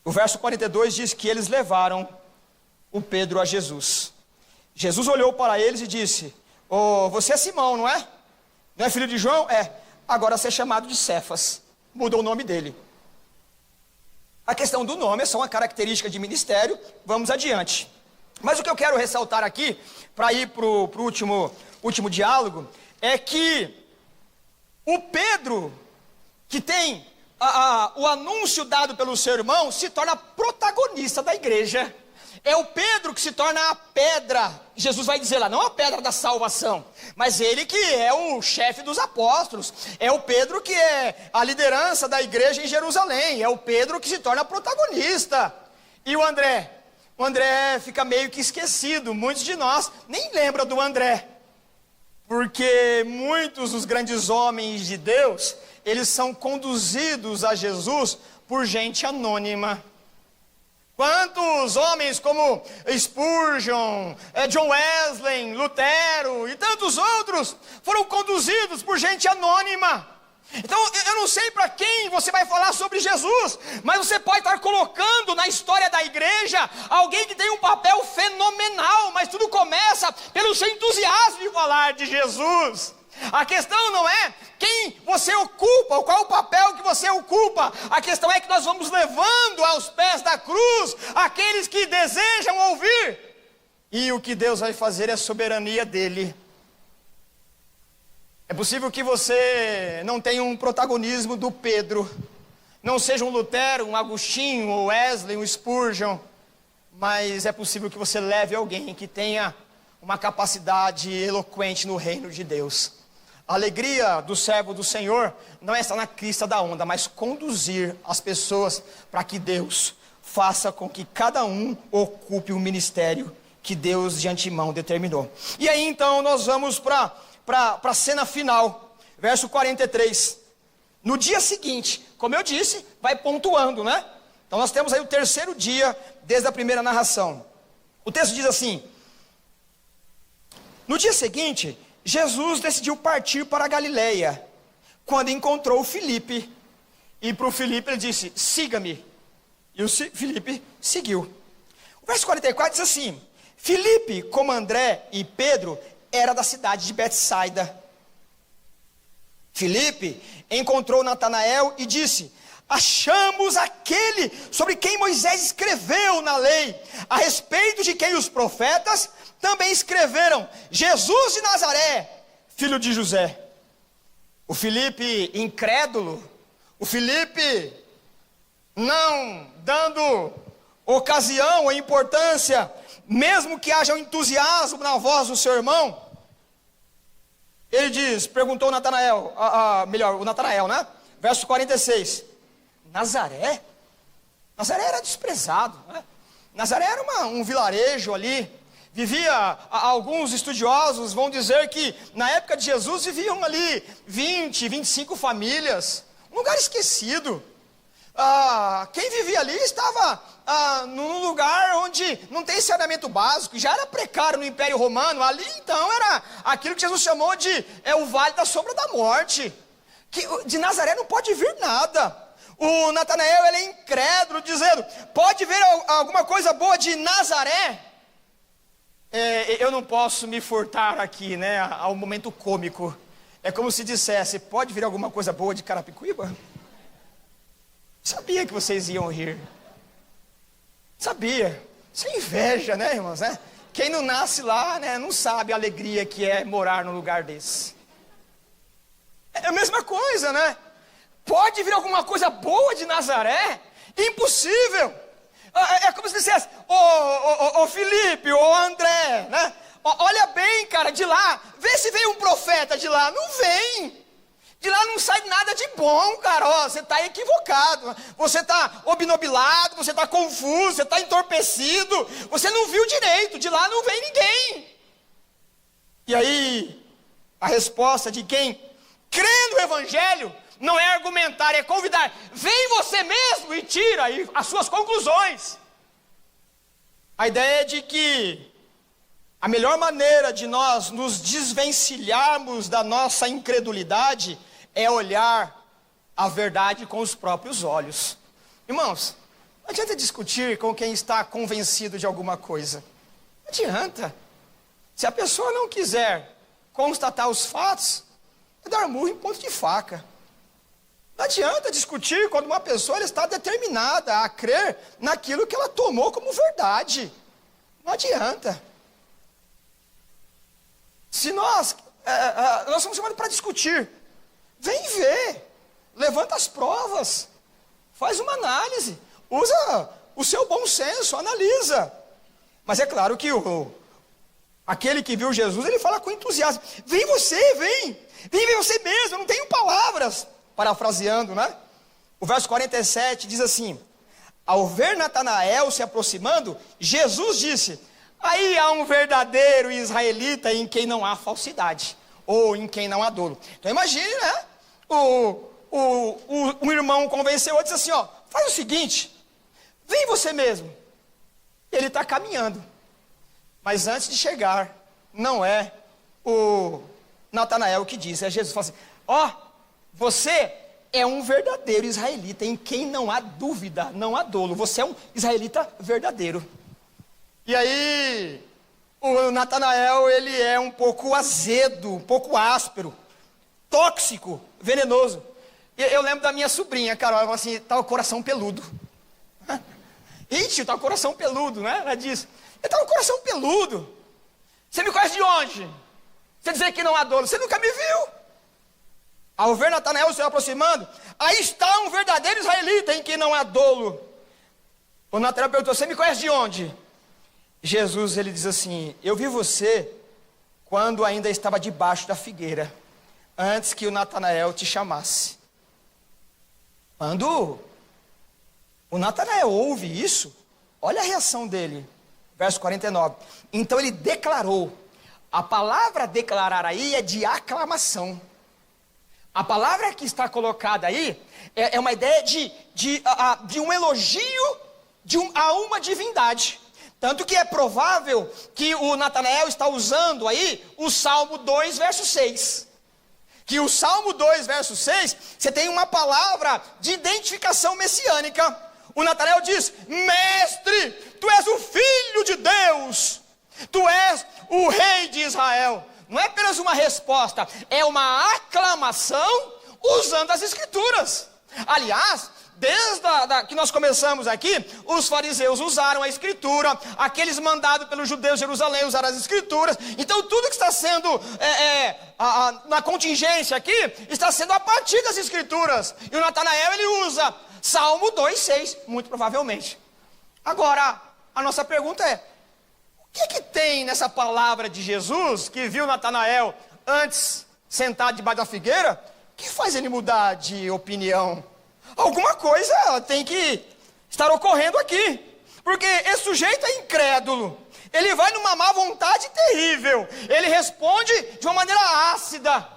Speaker 1: O verso 42 diz que eles levaram o Pedro a Jesus. Jesus olhou para eles e disse: você é Simão, não é? Não é filho de João? É. Agora você é chamado de Cefas. Mudou o nome dele. A questão do nome é só uma característica de ministério. Vamos adiante. Mas o que eu quero ressaltar aqui, para ir para o último diálogo, é que o Pedro, que tem o anúncio dado pelo seu irmão, se torna protagonista da igreja. É o Pedro que se torna a pedra. Jesus vai dizer lá, não a pedra da salvação, mas ele que é o chefe dos apóstolos. É o Pedro que é a liderança da igreja em Jerusalém. É o Pedro que se torna protagonista. E o André? O André fica meio que esquecido. Muitos de nós nem lembram do André, porque muitos dos grandes homens de Deus, eles são conduzidos a Jesus por gente anônima. Quantos homens como Spurgeon, John Wesley, Lutero e tantos outros foram conduzidos por gente anônima. Então eu não sei para quem você vai falar sobre Jesus, mas você pode estar colocando na história da igreja alguém que tem um papel fenomenal, mas tudo começa pelo seu entusiasmo de falar de Jesus. A questão não é quem você ocupa, ou qual o papel que você ocupa. A questão é que nós vamos levando aos pés da cruz aqueles que desejam ouvir. E o que Deus vai fazer é a soberania dele. É possível que você não tenha um protagonismo do Pedro, não seja um Lutero, um Agostinho, um Wesley, um Spurgeon, mas é possível que você leve alguém que tenha uma capacidade eloquente no reino de Deus. A alegria do servo do Senhor não é estar na crista da onda, mas conduzir as pessoas para que Deus faça com que cada um ocupe o ministério que Deus de antemão determinou. E aí então nós vamos para a cena final, verso 43. No dia seguinte, como eu disse, vai pontuando, né? Então nós temos aí o terceiro dia desde a primeira narração. O texto diz assim: no dia seguinte, Jesus decidiu partir para a Galileia, quando encontrou Filipe. E para o Filipe ele disse: siga-me. E o Filipe seguiu. O verso 44 diz assim: Filipe, como André e Pedro, era da cidade de Betsaida. Filipe encontrou Natanael e disse: achamos aquele sobre quem Moisés escreveu na lei, a respeito de quem os profetas também escreveram, Jesus de Nazaré, filho de José. O Filipe incrédulo, o Filipe não dando ocasião ou importância, mesmo que haja um entusiasmo na voz do seu irmão, ele perguntou o Natanael, o Natanael, né? Verso 46, Nazaré? Nazaré era desprezado, né? Nazaré era um vilarejo ali, alguns estudiosos vão dizer que na época de Jesus viviam ali 20, 25 famílias, um lugar esquecido. Quem vivia ali estava num lugar onde não tem saneamento básico, já era precário no Império Romano. Ali então era aquilo que Jesus chamou de o vale da sombra da morte, que de Nazaré não pode vir nada. O Natanael, ele é incrédulo, dizendo: pode vir alguma coisa boa de Nazaré? Eu não posso me furtar aqui, né, ao momento cômico. É como se dissesse: pode vir alguma coisa boa de Carapicuíba? Sabia que vocês iam rir. Sabia. Isso é inveja, né, irmãos? Né? Quem não nasce lá, né, não sabe a alegria que é morar num lugar desse. É a mesma coisa, né? Pode vir alguma coisa boa de Nazaré? Impossível. É como se dissesse: ô Filipe, ô André, né? Olha bem, cara, de lá, vê se vem um profeta de lá. Não vem. De lá não sai nada de bom, cara. Você está equivocado, você está obnubilado, você está confuso, você está entorpecido, você não viu direito, de lá não vem ninguém. E aí, a resposta de quem crê no Evangelho não é argumentar, é convidar. Vem você mesmo e tira aí as suas conclusões. A ideia é de que a melhor maneira de nós nos desvencilharmos da nossa incredulidade é olhar a verdade com os próprios olhos. Irmãos, não adianta discutir com quem está convencido de alguma coisa. Não adianta. Se a pessoa não quiser constatar os fatos, é dar murro em ponto de faca. Não adianta discutir quando uma pessoa ela está determinada a crer naquilo que ela tomou como verdade. Não adianta. Se nós somos chamados para discutir, vem ver, levanta as provas, faz uma análise, usa o seu bom senso, analisa. Mas é claro que aquele que viu Jesus, ele fala com entusiasmo, vem você, vem você mesmo, eu não tenho palavras. Parafraseando, né? O verso 47 diz assim: ao ver Natanael se aproximando, Jesus disse: aí há um verdadeiro israelita em quem não há falsidade, ou em quem não há dolo. Então imagine, né? O irmão convenceu e disse assim: ó, faz o seguinte, vem você mesmo. Ele está caminhando, mas antes de chegar, não é o Natanael que diz, é Jesus. Fala assim: ó, você é um verdadeiro israelita em quem não há dúvida, não há dolo. Você é um israelita verdadeiro. E aí, o Natanael, ele é um pouco azedo, um pouco áspero, tóxico, venenoso. Eu lembro da minha sobrinha, Carol, ela falou assim, tá o coração peludo. Ixi, tá o coração peludo, né? Ela disse, tá o coração peludo. Você me conhece de onde? Você dizer que não há dolo, você nunca me viu. Ao ver Natanael se aproximando, aí está um verdadeiro israelita em quem não há dolo. O Natanael perguntou, você me conhece de onde? Jesus, ele diz assim, eu vi você quando ainda estava debaixo da figueira, antes que o Natanael te chamasse. Quando o Natanael ouve isso, olha a reação dele, verso 49. Então ele declarou, a palavra declarar aí é de aclamação. A palavra que está colocada aí é uma ideia de um elogio a uma divindade. Tanto que é provável que o Natanael está usando aí o Salmo 2, verso 6. Que o Salmo 2, verso 6, você tem uma palavra de identificação messiânica. O Natanael diz, mestre, tu és o Filho de Deus, tu és o Rei de Israel. Não é apenas uma resposta, é uma aclamação usando as Escrituras. Aliás, desde que nós começamos aqui, os fariseus usaram a Escritura, aqueles mandados pelos judeus de Jerusalém usaram as Escrituras. Então tudo que está sendo na contingência aqui, está sendo a partir das Escrituras. E o Natanael, ele usa Salmo 2,6, muito provavelmente. Agora, a nossa pergunta é, o que tem nessa palavra de Jesus, que viu Natanael antes sentado debaixo da figueira, que faz ele mudar de opinião? Alguma coisa tem que estar ocorrendo aqui, porque esse sujeito é incrédulo, ele vai numa má vontade terrível, ele responde de uma maneira ácida,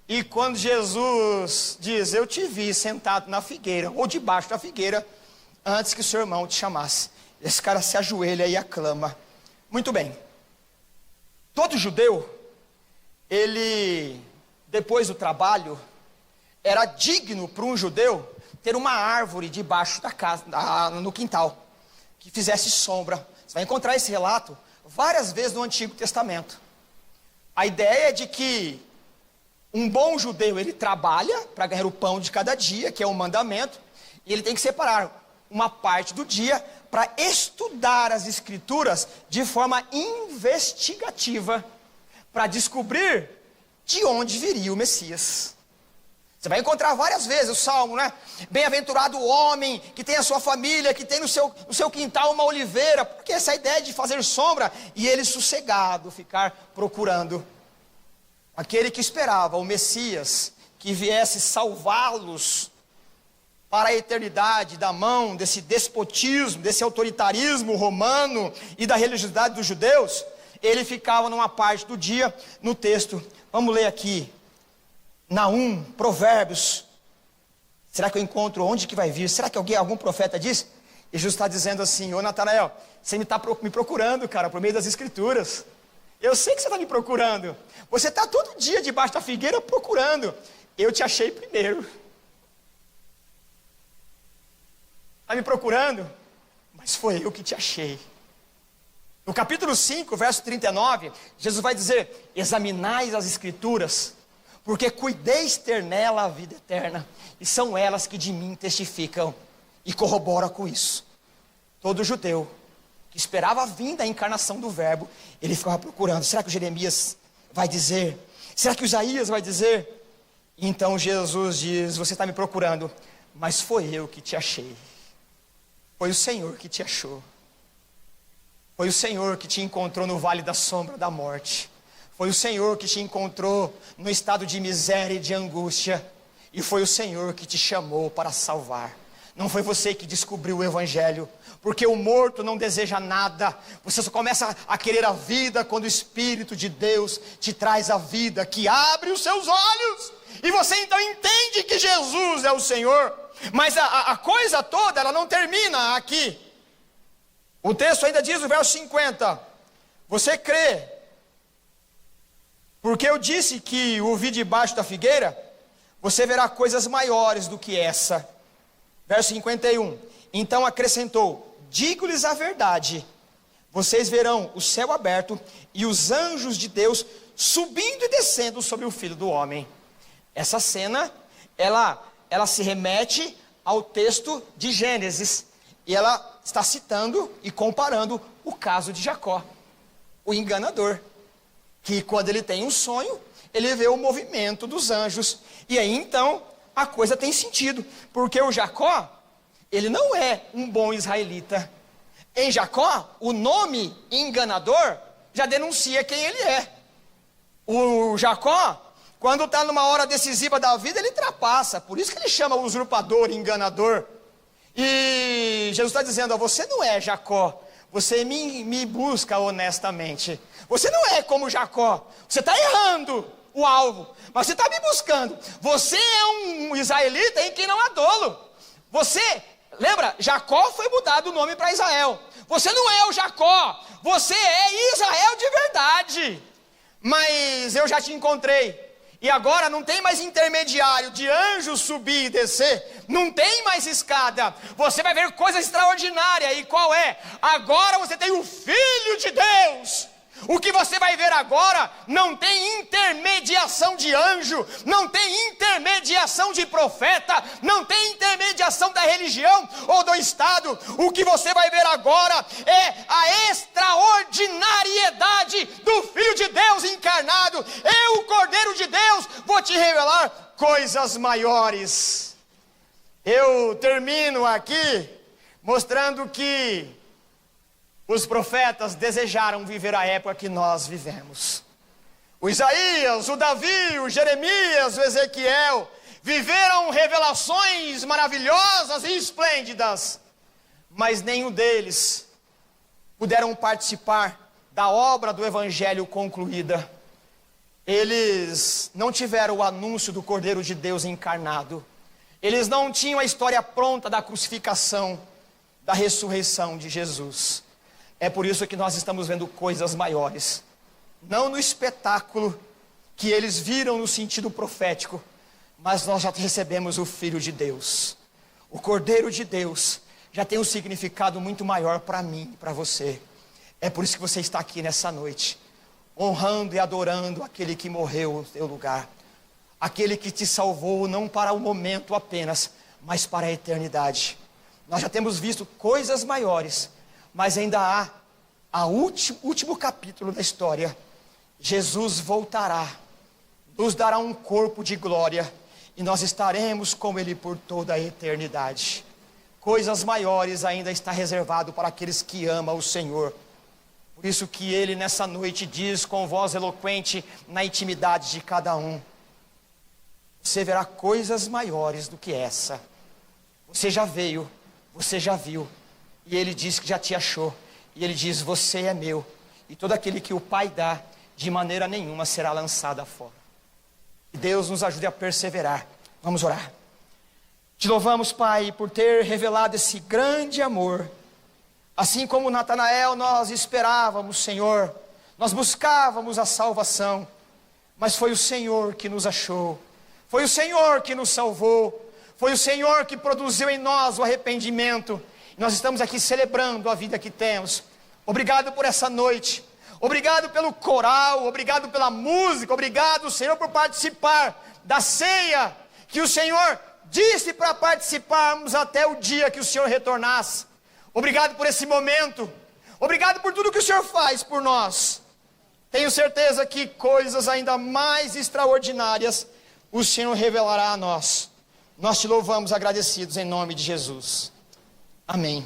Speaker 1: e quando Jesus diz, eu te vi sentado na figueira, ou debaixo da figueira, antes que o seu irmão te chamasse, esse cara se ajoelha e aclama. Muito bem, todo judeu, ele, depois do trabalho, era digno para um judeu ter uma árvore debaixo da casa, no quintal, que fizesse sombra. Você vai encontrar esse relato várias vezes no Antigo Testamento. A ideia é de que um bom judeu, ele trabalha para ganhar o pão de cada dia, que é um mandamento, e ele tem que separar uma parte do dia para estudar as Escrituras de forma investigativa, para descobrir de onde viria o Messias. Você vai encontrar várias vezes o Salmo, né? Bem-aventurado o homem que tem a sua família, que tem no seu quintal uma oliveira, porque essa ideia de fazer sombra, e ele sossegado ficar procurando. Aquele que esperava o Messias, que viesse salvá-los para a eternidade da mão desse despotismo, desse autoritarismo romano e da religiosidade dos judeus, ele ficava numa parte do dia no texto. Vamos ler aqui, Naum, Provérbios. Será que eu encontro onde que vai vir? Será que algum profeta diz? E Jesus está dizendo assim, ô Natanael, você me está me procurando, cara, por meio das Escrituras. Eu sei que você está me procurando. Você está todo dia debaixo da figueira procurando. Eu te achei primeiro. Está me procurando? Mas foi eu que te achei. No capítulo 5, verso 39, Jesus vai dizer: examinais as escrituras, porque cuideis ter nela a vida eterna, e são elas que de mim testificam, e corroboram com isso. Todo judeu que esperava a vinda, a encarnação do verbo, ele ficava procurando: será que o Jeremias vai dizer? Será que o Isaías vai dizer? E então Jesus diz: você está me procurando, mas foi eu que te achei. Foi o Senhor que te achou. Foi o Senhor que te encontrou no vale da sombra da morte. Foi o Senhor que te encontrou no estado de miséria e de angústia. E foi o Senhor que te chamou para salvar. Não foi você que descobriu o Evangelho, porque o morto não deseja nada. Você só começa a querer a vida quando o Espírito de Deus te traz a vida, que abre os seus olhos. E você então entende que Jesus é o Senhor. Mas a coisa toda, ela não termina aqui. O texto ainda diz, no verso 50, você crê, porque eu disse que o vi debaixo da figueira, você verá coisas maiores do que essa. Verso 51, então acrescentou: digo-lhes a verdade, vocês verão o céu aberto e os anjos de Deus subindo e descendo sobre o Filho do Homem. Essa cena, ela se remete ao texto de Gênesis, e ela está citando e comparando o caso de Jacó, o enganador, que quando ele tem um sonho, ele vê o movimento dos anjos, e aí então a coisa tem sentido, porque o Jacó, ele não é um bom israelita. Em Jacó, o nome enganador já denuncia quem ele é. O Jacó, quando está numa hora decisiva da vida, ele trapassa, por isso que ele chama usurpador, enganador. E Jesus está dizendo: você não é Jacó, você me busca honestamente. Você não é como Jacó, você está errando o alvo, mas você está me buscando. Você é um israelita em quem não há dolo. Você, lembra, Jacó foi mudado o nome para Israel. Você não é o Jacó, você é Israel de verdade. Mas eu já te encontrei. E agora não tem mais intermediário de anjos subir e descer. Não tem mais escada. Você vai ver coisa extraordinária. E qual é? Agora você tem o Filho de Deus. O que você vai ver agora não tem intermediação de anjo, não tem intermediação de profeta, não tem intermediação da religião ou do Estado. O que você vai ver agora é a extraordinariedade do Filho de Deus encarnado. Eu, o Cordeiro de Deus, vou te revelar coisas maiores. Eu termino aqui mostrando que os profetas desejaram viver a época que nós vivemos. O Isaías, o Davi, o Jeremias, o Ezequiel viveram revelações maravilhosas e esplêndidas, mas nenhum deles puderam participar da obra do Evangelho concluída. Eles não tiveram o anúncio do Cordeiro de Deus encarnado. Eles não tinham a história pronta da crucificação, da ressurreição de Jesus. É por isso que nós estamos vendo coisas maiores, não no espetáculo que eles viram no sentido profético, mas nós já recebemos o Filho de Deus. O Cordeiro de Deus já tem um significado muito maior para mim e para você. É por isso que você está aqui nessa noite, honrando e adorando aquele que morreu no teu lugar, aquele que te salvou não para o momento apenas, mas para a eternidade. Nós já temos visto coisas maiores, mas ainda há o último capítulo da história. Jesus voltará, nos dará um corpo de glória, e nós estaremos com Ele por toda a eternidade. Coisas maiores ainda está reservado para aqueles que amam o Senhor. Por isso que Ele nessa noite diz com voz eloquente na intimidade de cada um: você verá coisas maiores do que essa. Você já veio, você já viu. E Ele diz que já te achou. E Ele diz: você é meu. E todo aquele que o Pai dá, de maneira nenhuma será lançado fora. Que Deus nos ajude a perseverar. Vamos orar. Te louvamos, Pai, por ter revelado esse grande amor. Assim como Natanael, nós esperávamos, Senhor. Nós buscávamos a salvação. Mas foi o Senhor que nos achou. Foi o Senhor que nos salvou. Foi o Senhor que produziu em nós o arrependimento. Nós estamos aqui celebrando a vida que temos, Obrigado por essa noite. Obrigado pelo coral, obrigado pela música, obrigado, Senhor, por participar da ceia que o Senhor disse para participarmos até o dia que o Senhor retornasse. Obrigado por esse momento. Obrigado por tudo que o Senhor faz por nós. Tenho certeza que coisas ainda mais extraordinárias o Senhor revelará a nós. Nós te louvamos agradecidos em nome de Jesus. Amém.